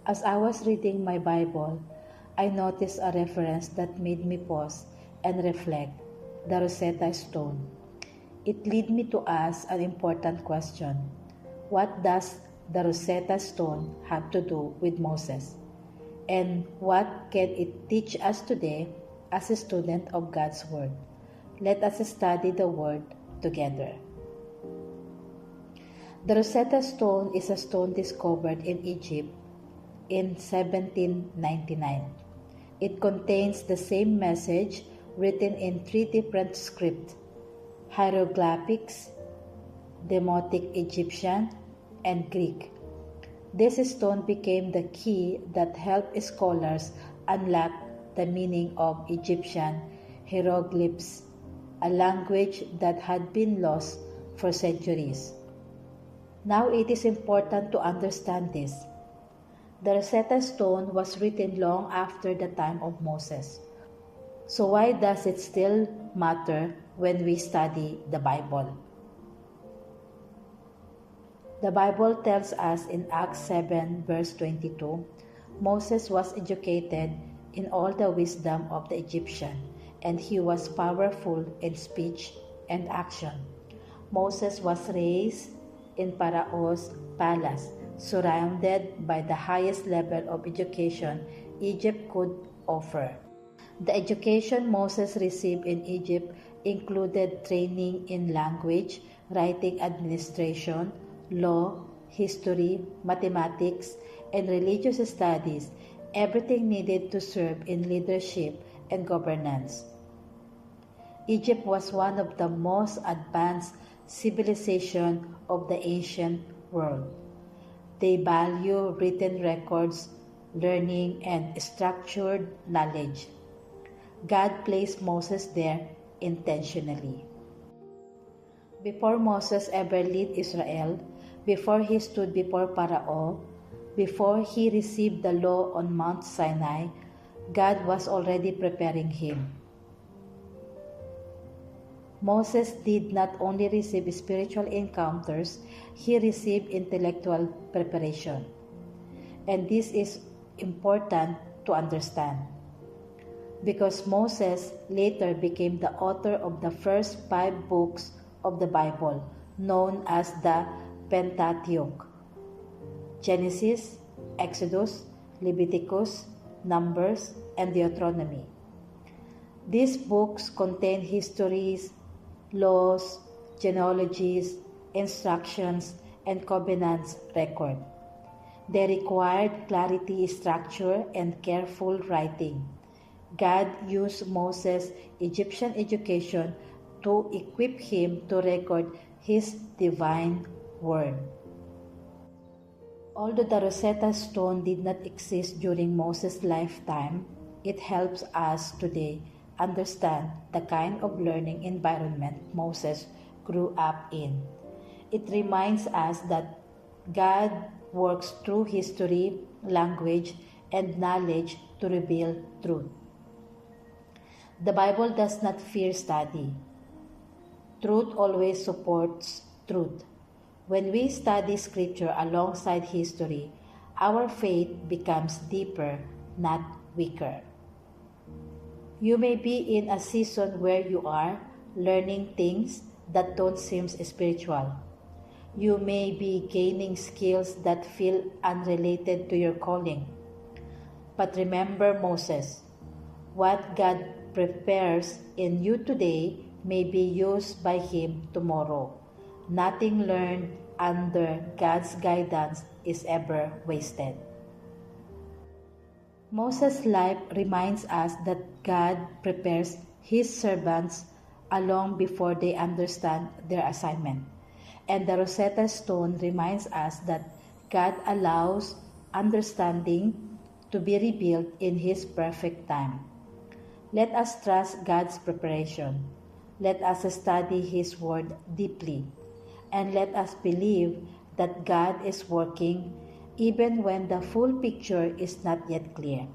As I was reading my Bible, I noticed a reference that made me pause and reflect: the Rosetta Stone. It led me to ask an important question: what does the Rosetta Stone have to do with Moses? And what can it teach us today as a student of God's Word? Let us study the Word together. The Rosetta Stone is a stone discovered in Egypt in 1799. It contains the same message written in 3 different scripts: hieroglyphics, Demotic Egyptian, and Greek. This stone became the key that helped scholars unlock the meaning of Egyptian hieroglyphs, a language that had been lost for centuries. Now it is important to understand this. The Rosetta Stone was written long after the time of Moses. So why does it still matter when we study the Bible? The Bible tells us in Acts 7 verse 22, Moses was educated in all the wisdom of the Egyptian, and he was powerful in speech and action. Moses was raised in Pharaoh's palace, surrounded by the highest level of education Egypt could offer. The education Moses received in Egypt included training in language, writing, administration, law, history, mathematics, and religious studies, everything needed to serve in leadership and governance. Egypt was one of the most advanced civilizations of the ancient world. They value written records, learning, and structured knowledge. God placed Moses there intentionally. Before Moses ever led Israel, before he stood before Pharaoh, before he received the law on Mount Sinai, God was already preparing him. Moses did not only receive spiritual encounters, he received intellectual preparation. And this is important to understand, because Moses later became the author of the first 5 books of the Bible, known as the Pentateuch: Genesis, Exodus, Leviticus, Numbers, and Deuteronomy. These books contain histories, laws, genealogies, instructions, and covenants record. They required clarity, structure, and careful writing. God used Moses' Egyptian education to equip him to record his divine word. Although the Rosetta Stone did not exist during Moses' lifetime, it helps us today understand the kind of learning environment Moses grew up in. It reminds us that God works through history, language, and knowledge to reveal truth. The Bible does not fear study. Truth always supports truth. When we study Scripture alongside history, our faith becomes deeper, not weaker. You may be in a season where you are learning things that don't seem spiritual. You may be gaining skills that feel unrelated to your calling. But remember Moses. What God prepares in you today may be used by Him tomorrow. Nothing learned under God's guidance is ever wasted. Moses' life reminds us that God prepares His servants long before they understand their assignment. And the Rosetta Stone reminds us that God allows understanding to be revealed in His perfect time. Let us trust God's preparation. Let us study His Word deeply. And let us believe that God is working even when the full picture is not yet clear.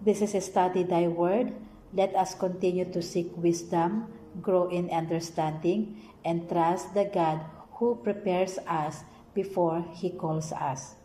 This is Study Thy Word. Let us continue to seek wisdom, grow in understanding, and trust the God who prepares us before He calls us.